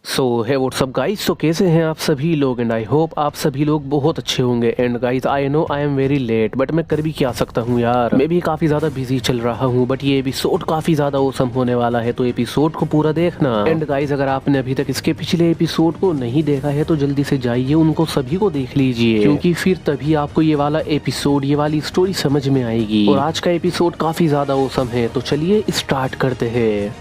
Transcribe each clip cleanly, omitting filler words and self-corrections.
सो है WhatsApp guys. तो कैसे हैं आप सभी लोग एंड आई होप आप सभी लोग बहुत अच्छे होंगे। And guys I know I am very late but मैं कर भी क्या सकता हूँ यार, मैं भी काफी ज्यादा बिजी चल रहा हूँ। बट ये एपिसोड काफी ज्यादा औसम होने वाला है तो एपिसोड को पूरा देखना। एंड गाइस अगर आपने अभी तक इसके पिछले एपिसोड को नहीं देखा है तो जल्दी से जाइए उनको सभी को देख लीजिए, क्योंकि फिर तभी आपको ये वाला एपिसोड ये वाली स्टोरी समझ में आएगी। और आज का एपिसोड काफी ज्यादा औसम है तो चलिए स्टार्ट करते हैं।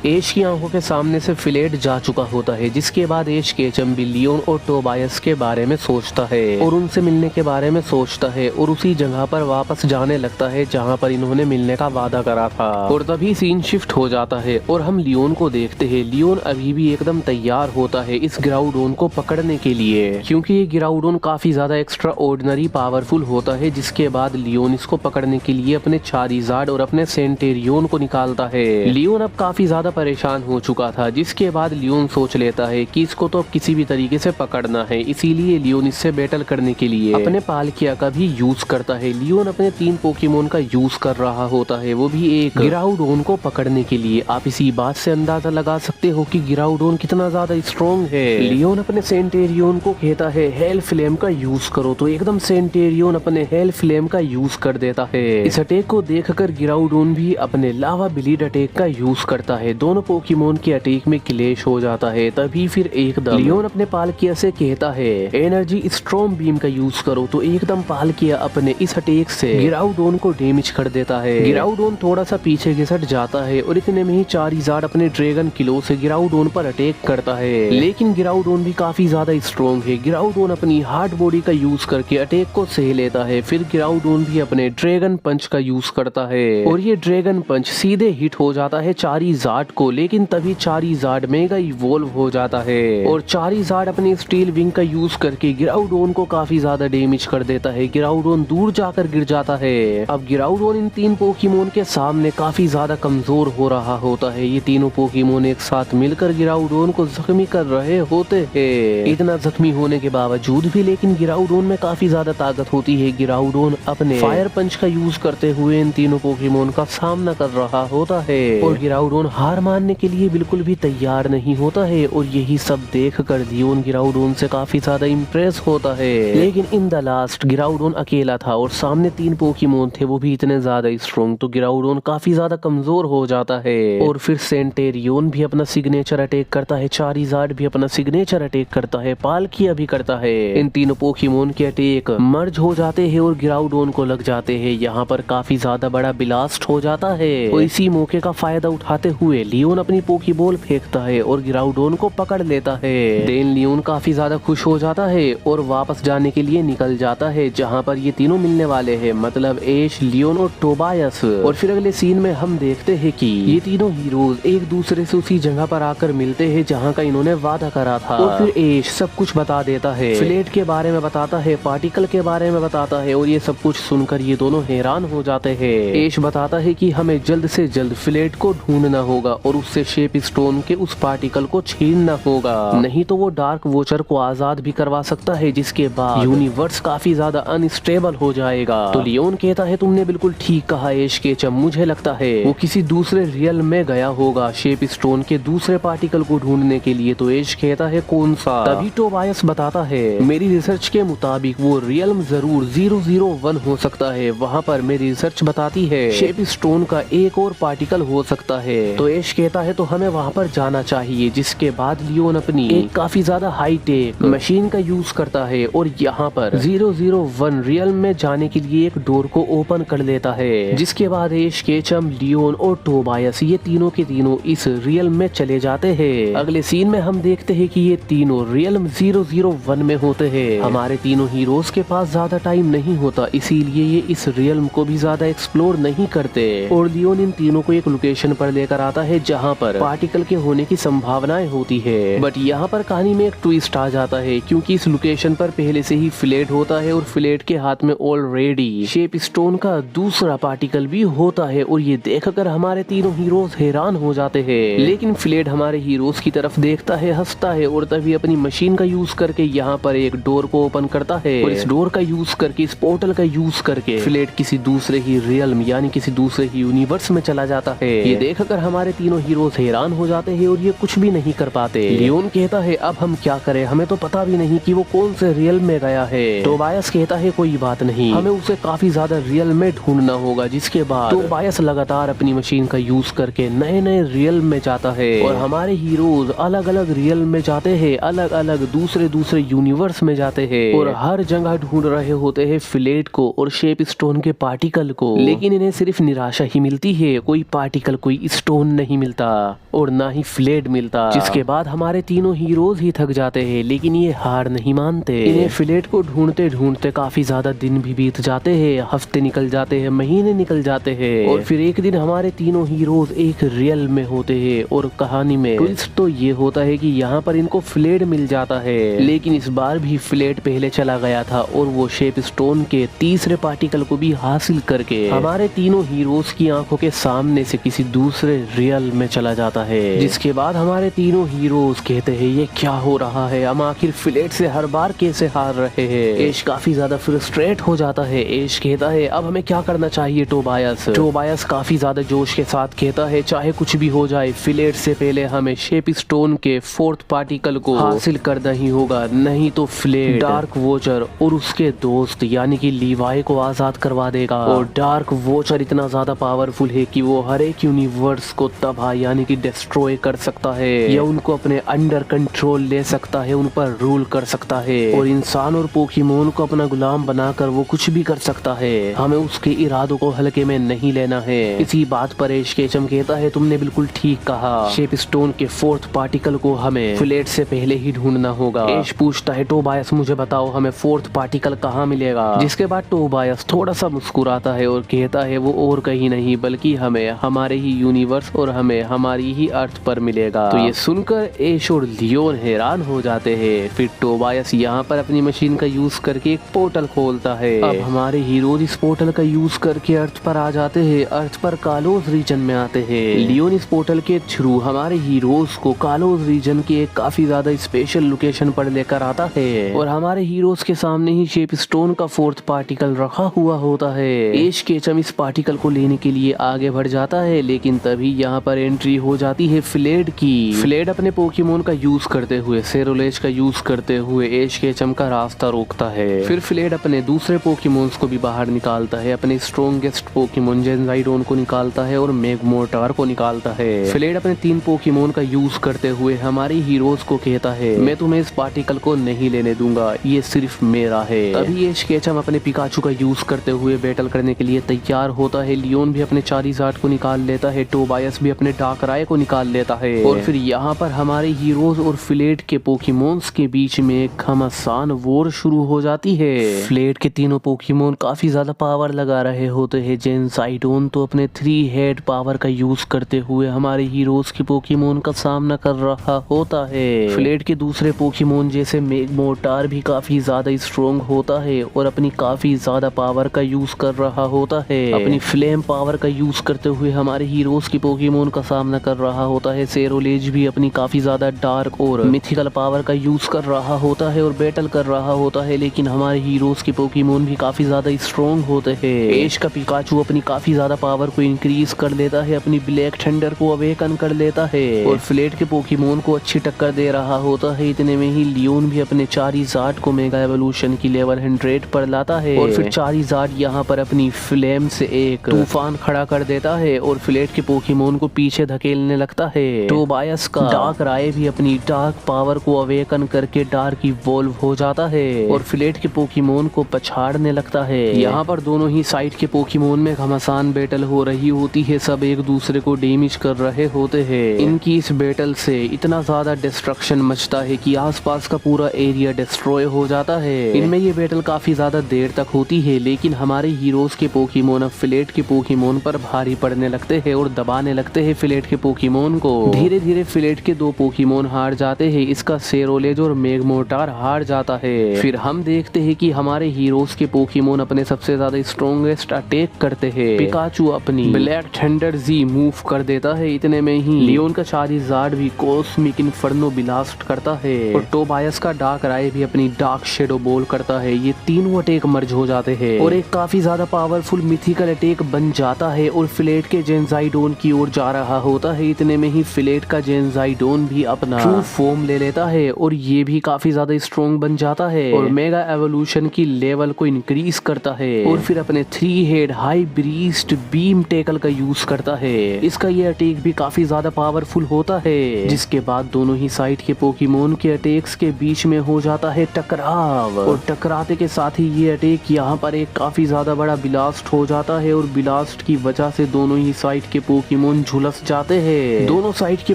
ऐश की आंखों के सामने से फिलेट जा चुका होता है, जिसके बाद ऐश केचम भी लियोन और टोबायस के बारे में सोचता है और उनसे मिलने के बारे में सोचता है और उसी जगह पर वापस जाने लगता है जहां पर इन्होंने मिलने का वादा करा था। और तभी सीन शिफ्ट हो जाता है और हम लियोन को देखते हैं। लियोन अभी भी एकदम तैयार होता है इस गिराउडोन को पकड़ने के लिए, क्योंकि ये गिराउडोन काफी ज्यादा एक्स्ट्रा ऑर्डिनरी पावरफुल होता है। जिसके बाद लियोन इसको पकड़ने के लिए अपने चारिजार्ड और अपने सेंटेरियोन को निकालता है। लियोन अब काफी ज्यादा परेशान हो चुका था, जिसके बाद लियोन सोच लेता है कि इसको तो अब किसी भी तरीके से पकड़ना है। इसीलिए लियोन इससे बैटल करने के लिए अपने पालकिया का भी यूज करता है। लियोन अपने 3 पोकेमोन का यूज कर रहा होता है, वो भी एक गिराउडोन को पकड़ने के लिए। आप इसी बात से अंदाजा लगा सकते हो कि गिराउडोन कितना ज्यादा स्ट्रॉन्ग है। लियोन अपने सेंटेरियोन को कहता है हेल फ्लेम का यूज करो, तो एकदम सेंटेरियोन अपने हेल फ्लेम का यूज कर देता है। इस अटैक को देखकर गिराउडोन भी अपने लावा ब्लीड अटैक का यूज करता है। दोनों पोकेमोन के अटैक में क्लैश हो जाता है। तभी फिर एकदम लियोन अपने पालकिया से कहता है एनर्जी स्ट्रॉम बीम का यूज करो, तो एकदम पालकिया अपने इस अटैक से गिराउडोन को डैमेज कर देता है। गिराउडोन थोड़ा सा पीछे घिसट जाता है और इतने में ही चारिजार्ड अपने ड्रैगन किलो से गिराउडोन पर अटैक करता है। लेकिन गिराउडोन भी काफी ज्यादा स्ट्रॉन्ग है। गिराउडोन अपनी हार्ड बॉडी का यूज करके अटैक को सह लेता है। फिर गिराउडोन भी अपने ड्रैगन पंच का यूज करता है और ये ड्रैगन पंच सीधे हिट हो जाता है चारिजार्ड को। लेकिन तभी चारिजार्ड मेगा इवॉल्व हो जाता है और चारिजार्ड अपनी स्टील विंग का यूज करके गिराउडोन को काफी ज्यादा डैमेज कर देता है। गिराउडोन दूर जाकर गिर जाता है। अब गिराउडोन इन 3 पोकेमोन के सामने काफी ज्यादा कमजोर हो रहा होता है। ये तीनों पोकेमोन एक साथ मिलकर गिराउडोन को जख्मी कर रहे होते हैं। इतना जख्मी होने के बावजूद भी लेकिन गिराउडोन में काफी ज्यादा ताकत होती है। गिराउडोन अपने फायर पंच का यूज करते हुए इन तीनों पोकेमोन का सामना कर रहा होता है और गिराउडोन हार मानने के लिए बिल्कुल भी तैयार नहीं होता है। और यही सब देख कर लियोन गिराउडोन से काफी ज्यादा इम्प्रेस होता है। लेकिन इन द लास्ट गिराउडोन अकेला था और सामने 3 पोकेमोन थे, वो भी इतने ज्यादा स्ट्रॉन्ग, तो गिराउडोन काफी ज्यादा कमजोर हो जाता है। और फिर सेंटेरियोन भी अपना सिग्नेचर अटैक करता है, चारिजार्ड भी अपना सिग्नेचर अटैक करता है, पालकिया भी करता है। इन तीनों पोकेमोन के अटैक मर्ज हो जाते हैं और गिराउडोन को लग जाते हैं। यहाँ पर काफी ज्यादा बड़ा ब्लास्ट हो जाता है और इसी मौके का फायदा उठाते हुए लियोन अपनी पोकीबॉल फेंकता है और गिराउडोन को पकड़ लेता है। देन लियोन काफी ज्यादा खुश हो जाता है और वापस जाने के लिए निकल जाता है जहां पर ये तीनों मिलने वाले हैं, मतलब ऐश, लियोन और टोबायस। और फिर अगले सीन में हम देखते हैं कि ये तीनों हीरोज एक दूसरे से उसी जगह पर आकर मिलते हैं जहां का इन्होंने वादा करा था। और फिर ऐश सब कुछ बता देता है, फ्लेट के बारे में बताता है, पार्टिकल के बारे में बताता है और ये सब कुछ सुनकर ये दोनों हैरान हो जाते हैं। ऐश बताता है कि हमें जल्द से जल्द फ्लेट को ढूंढना होगा और उससे शेप स्टोन के उस पार्टिकल को छीनना होगा, नहीं तो वो डार्क वॉचर को आजाद भी करवा सकता है, जिसके बाद यूनिवर्स काफी ज्यादा अनस्टेबल हो जाएगा। तो लियोन कहता है तुमने बिल्कुल ठीक कहा ऐश केचम, मुझे लगता है वो किसी दूसरे रियल में गया होगा शेप स्टोन के दूसरे पार्टिकल को ढूंढने के लिए। तो ऐश कहता है कौन सा? तभी टोबायस बताता है मेरी रिसर्च के मुताबिक वो रियल्म जरूर 001 हो सकता है, वहाँ पर मेरी रिसर्च बताती है शेप स्टोन का एक और पार्टिकल हो सकता है। तो ऐश कहता है तो हमें वहाँ पर जाना चाहिए। जिसके बाद लियोन अपनी एक काफी ज्यादा हाई टेक मशीन का यूज करता है और यहाँ पर 001 रियल में जाने के लिए एक डोर को ओपन कर लेता है। जिसके बाद ऐश, केचम, लियोन और टोबायस ये तीनों के तीनों इस रियल में चले जाते हैं। अगले सीन में हम देखते हैं कि ये तीनों रियल 001 में होते हैं। हमारे तीनों हीरोज के पास ज्यादा टाइम नहीं होता, इसीलिए ये इस रियल को भी ज्यादा एक्सप्लोर नहीं करते और लियोन इन तीनों को एक लोकेशन पर लेकर आता है जहाँ पर पार्टिकल के होने की संभावनाएं होती है। बट यहाँ पर कहानी में एक ट्विस्ट आ जाता है, क्योंकि इस लोकेशन पर पहले से ही फ्लेट होता है और फ्लेट के हाथ में ऑलरेडी शेप स्टोन का दूसरा पार्टिकल भी होता है। और ये देखकर हमारे तीनों हीरोज हैरान हो जाते हैं। लेकिन फ्लेट हमारे हीरोज की तरफ देखता है, हंसता है और तभी अपनी मशीन का यूज करके यहाँ पर एक डोर को ओपन करता है और इस डोर का यूज करके, इस पोर्टल का यूज करके फ्लेट किसी दूसरे ही रियल्म यानी किसी दूसरे ही यूनिवर्स में चला जाता है। ये देखकर हमारे तीनों हीरोज हैरान हो जाते हैं और ये कुछ भी नहीं कर पाते। लियोन कहता है अब हम क्या करें, हमें तो पता भी नहीं कि वो कौन से रियल में गया है। टोबायस कहता है कोई बात नहीं, हमें उसे काफी ज्यादा रियल में ढूंढना होगा। जिसके बाद टोबायस लगातार अपनी मशीन का यूज करके नए नए रियल में जाता है और हमारे हीरोज अलग अलग रियल में जाते हैं, अलग अलग दूसरे दूसरे यूनिवर्स में जाते हैं और हर जगह ढूंढ रहे होते हैं फ्लेट को और शेप स्टोन के पार्टिकल को। लेकिन इन्हें सिर्फ निराशा ही मिलती है, कोई पार्टिकल कोई स्टोन नहीं मिलता और ना ही फ्लेट मिलता। जिसके बाद हमारे तीनों हीरोज ही थक जाते हैं, लेकिन ये हार नहीं मानते। इन्हें फ्लेट को ढूंढते ढूंढते काफी ज्यादा दिन भी बीत जाते हैं, हफ्ते निकल जाते हैं, महीने निकल जाते हैं और फिर एक दिन हमारे तीनों हीरोज एक रियल में होते हैं और कहानी में ट्विस्ट तो ये होता है कि यहाँ पर इनको फ्लेट मिल जाता है। लेकिन इस बार भी फ्लेट पहले चला गया था और वो शेप स्टोन के तीसरे पार्टिकल को भी हासिल करके हमारे तीनों हीरोज की आंखों के सामने से किसी दूसरे रियल में चला जाता है। जिसके बाद हमारे तीनों हीरोज कहते हैं ये क्या हो रहा है, हम आखिर फ्लेट से हर बार कैसे हार रहे हैं। एश काफी ज्यादा फ्रस्ट्रेट हो जाता है। एश कहता है अब हमें क्या करना चाहिए टोबायस। टोबायस काफी ज्यादा जोश के साथ कहता है चाहे कुछ भी हो जाए, फ्लेट से पहले हमें शेप स्टोन के फोर्थ पार्टिकल को हासिल करना ही होगा, नहीं तो फ्लेट डार्क वॉचर और उसके दोस्त यानी कि लीवाई को आजाद करवा देगा। और डार्क वॉचर इतना ज्यादा पावरफुल है कि वो हर एक यूनिवर्स को तबाह यानी कि डिस्ट्रॉय कर सकता है या उनको अपने अंडर कंट्रोल ले सकता है, उन पर रूल कर सकता है और इंसान और पोकेमोन को अपना गुलाम बनाकर वो कुछ भी कर सकता है। हमें उसके इरादों को हल्के में नहीं लेना है। इसी बात पर एश केचम कहता है तुमने बिल्कुल ठीक कहा, शेप स्टोन के फोर्थ पार्टिकल को हमें फ्लेट से पहले ही ढूंढना होगा। एश पूछता है टोबायस मुझे बताओ हमें फोर्थ पार्टिकल कहाँ मिलेगा। जिसके बाद टोबायस थोड़ा सा मुस्कुराता है और कहता है वो और कहीं नहीं बल्कि हमें हमारे ही यूनिवर्स और हमें हमारी ही अर्थ पर मिलेगा। तो ये सुनकर एश और लियोन हैरान हो जाते हैं। फिर टोबायस यहाँ पर अपनी मशीन का यूज करके एक पोर्टल खोलता है। अब हमारे हीरोज इस पोर्टल का यूज करके अर्थ पर आ जाते हैं, अर्थ पर कालोज रीजन में आते हैं। लियोन इस पोर्टल के थ्रू हमारे हीरोज को कालोज रीजन के एक काफी ज्यादा स्पेशल लोकेशन पर लेकर आता है और हमारे हीरोज के सामने ही शेप स्टोन का फोर्थ पार्टिकल रखा हुआ होता है। एश केचम इस पार्टिकल को लेने के लिए आगे बढ़ जाता है, लेकिन तभी यहाँ पर एंट्री हो जाती है फ्लेड की। फ्लेड अपने पोकेमोन का यूज करते हुए सेरोलेज का यूज करते हुए एश केचम का रास्ता रोकता है। फिर फ्लेड अपने दूसरे पोकेमोन्स को भी बाहर निकालता है, अपने स्ट्रॉन्गेस्ट पोकेमोन जेनजाइडोन को निकालता है और मेगमोर्टार को निकालता है। फ्लेड अपने 3 पोकेमोन का यूज करते हुए हमारे हीरोज को कहता है मैं तुम्हें इस पार्टिकल को नहीं लेने दूंगा, ये सिर्फ मेरा है। तभी एश केचम अपने पिकाचू का यूज करते हुए बैटल करने के लिए तैयार होता है। लियोन भी अपने चारीजार्ड को निकाल लेता है, टोबायस भी अपने डार्कराय को निकाल लेता है और फिर यहाँ पर हमारे हीरोज और फ्लेड के पोकेमोन्स के बीच में एक घमासान वॉर शुरू हो जाती है। फ्लेड के तीनों पोकेमोन काफी ज्यादा पावर लगा रहे होते हैं। जेनसाइडोन तो अपने 3 हेड पावर का यूज करते हुए हमारे हीरोज के पोकेमोन का सामना कर रहा होता है। फ्लेड के दूसरे पोकेमोन जैसे मेगमोर्टार भी काफी ज्यादा स्ट्रॉन्ग होता है और अपनी काफी ज्यादा पावर का यूज कर रहा होता है। अपनी फ्लेम पावर का यूज करते हुए हमारे हीरोज के पोकेमोन का सामना कर रहा होता है। सेरोलेज भी अपनी काफी ज्यादा डार्क और मिथिकल पावर का यूज कर रहा होता है और बैटल कर रहा होता है, लेकिन हमारे हीरोज के पोकेमोन भी काफी ज्यादा स्ट्रॉन्ग होते हैं। एश का पिकाचू अपनी काफी ज्यादा पावर को इंक्रीज कर लेता है, अपनी ब्लैक थंडर को अवेकन कर लेता है और फ्लेड के पोकेमोन को अच्छी टक्कर दे रहा होता है। इतने में ही लियोन भी अपने चारीजार्ड को मेगा एवोल्यूशन की लेवल 100 पर लाता है और फिर चारीजार्ड यहाँ पर अपनी फ्लेम से एक तूफान खड़ा कर देता है और फ्लेड के पोकेमोन को पीछे धकेलने लगता है। टोबायस का डार्कराय भी अपनी डार्क पावर को अवेकन करके डार्क इवॉल्व हो जाता है और फ्लेड के पोकेमोन को पछाड़ने लगता है। यहाँ पर दोनों ही साइड के पोकेमोन में घमासान बैटल हो रही होती है, सब एक दूसरे को डैमेज कर रहे होते हैं। इनकी इस बैटल से इतना ज्यादा डिस्ट्रक्शन मचता है कि आसपास का पूरा एरिया डिस्ट्रॉय हो जाता है। इनमें ये बैटल काफी ज्यादा देर तक होती है, लेकिन हमारे हीरोज के पोकेमोन अब फ्लेड के पोकेमोन पर भारी पड़ने लगते हैं और दबाने लगते हैं फ्लेड के पोकेमोन को। धीरे धीरे फ्लेड के 2 पोकेमोन हार जाते हैं, इसका सेरोलेज और मेगमोर्टार हार जाता है। फिर हम देखते हैं कि हमारे हीरोज के पोकेमोन अपने सबसे ज्यादा स्ट्रॉन्गेस्ट अटैक करते हैं। पिकाचू अपनी ब्लैक थंडर जी मूव कर देता है। इतने में ही लियोन का चारीजार्ड भी कॉस्मिक इन्फर्नो ब्लास्ट करता है और टोबायस का डार्कराय भी अपनी डार्क शेडो बॉल करता है। ये तीनों अटैक मर्ज हो जाते हैं और एक काफी ज्यादा पावरफुल मिथिकल अटैक बन जाता है और फ्लेड के जेनजाइडोन की ओर जा जा रहा होता है इतने में ही फिलेट का जेनजाइडोन भी अपना ट्रू फॉर्म ले लेता है और ये भी काफी ज्यादा स्ट्रॉन्ग बन जाता है और मेगा एवोल्यूशन की लेवल को इंक्रीज करता है और फिर अपने 3 head high breast beam tackle का यूज करता है। इसका ये अटैक भी काफी ज्यादा पावरफुल होता है, जिसके बाद दोनों ही साइड के पोकेमोन के अटैक्स के बीच में हो जाता है टकराव और टकराते के साथ ही ये अटैक यहाँ पर एक काफी ज्यादा बड़ा ब्लास्ट हो जाता है और ब्लास्ट की वजह से दोनों ही साइड के पोकेमोन झुलस जाते हैं। दोनों साइड के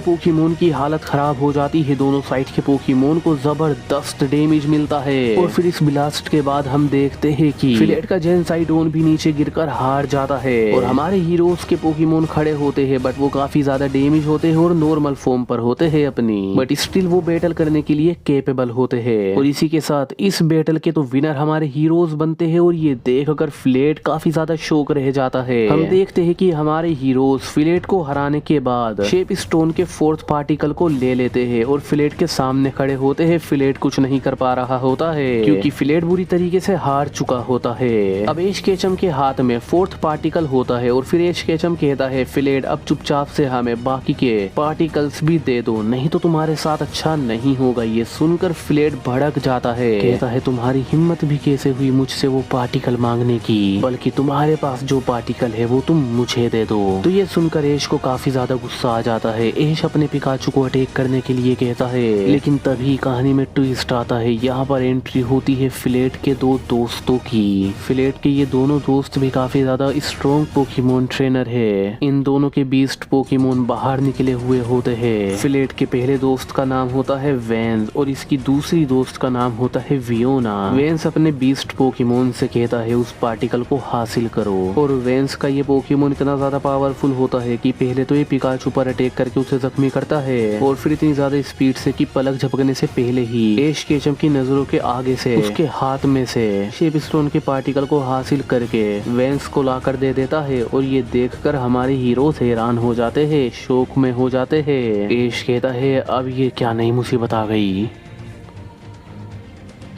पोकेमोन की हालत खराब हो जाती है, दोनों साइड के पोकेमोन को जबरदस्त डैमेज मिलता है और फिर इस ब्लास्ट के बाद हम देखते हैं कि फिलेट का जेनसाइडोन भी नीचे गिरकर हार जाता है और हमारे हीरोज के पोकेमोन खड़े होते हैं, बट वो काफी ज्यादा डैमेज होते हैं और नॉर्मल फॉर्म पर होते हैं अपनी, बट स्टिल वो बैटल करने के लिए कैपेबल होते हैं। और इसी के साथ इस बैटल के तो विनर हमारे हीरोज बनते हैं और ये देखकर फिलेट काफी ज्यादा शौक रह जाता है। हम देखते हैं कि हमारे हीरोज फिलेट को हराने के बाद शेप स्टोन के 4th पार्टिकल को ले लेते हैं और फिलेट के सामने खड़े होते हैं। फिलेट कुछ नहीं कर पा रहा होता है क्योंकि फिलेट बुरी तरीके से हार चुका होता है। अब एश केचम के हाथ में 4th पार्टिकल होता है और फिर एश केचम कहता है फिलेट अब चुपचाप से हमें बाकी के पार्टिकल्स भी दे दो, नहीं तो तुम्हारे साथ अच्छा नहीं होगा। ये सुनकर फिलेट भड़क जाता है, कहता है तुम्हारी हिम्मत भी कैसे हुई मुझसे वो पार्टिकल मांगने की, बल्कि तुम्हारे पास जो पार्टिकल है वो तुम मुझे दे दो। तो ये सुनकर एश को काफी ज्यादा गुस्सा आ जाता है। एश अपने पिकाचू को अटैक करने के लिए कहता है, लेकिन तभी कहानी में ट्विस्ट आता है। यहाँ पर एंट्री होती है फिलेट के 2 दोस्तों की। फिलेट के ये दोनों दोस्त भी काफी ज्यादा स्ट्रॉन्ग पोकेमोन ट्रेनर है। इन दोनों के बीस्ट पोकेमोन बाहर निकले हुए होते हैं। फिलेट के पहले दोस्त का नाम होता है वेंस और इसकी दूसरी दोस्त का नाम होता है वियोना। वेंस अपने बीस्ट पोकेमोन से कहता है उस पार्टिकल को हासिल करो और वेंस का ये पोकेमोन इतना ज्यादा पावरफुल होता है कि पहले तो ये पिकाचू पर अटैक करके उसे जख्मी करता है और फिर इतनी ज्यादा स्पीड से कि पलक झपकने से पहले ही एश केचम की नजरों के आगे से उसके हाथ में से शेप स्टोन के पार्टिकल को हासिल करके वेंस को लाकर दे देता है और ये देखकर हमारे हीरोज हैरान हो जाते हैं, शौक में हो जाते हैं। एश कहता है अब ये क्या नई मुसीबत आ गई।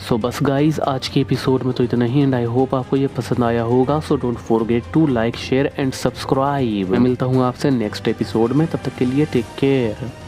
सो बस गाइज आज के एपिसोड में तो इतना ही एंड आई होप आपको ये पसंद आया होगा। So don't forget to like share and subscribe. मैं मिलता हूँ आपसे नेक्स्ट एपिसोड में, तब तक के लिए टेक केयर।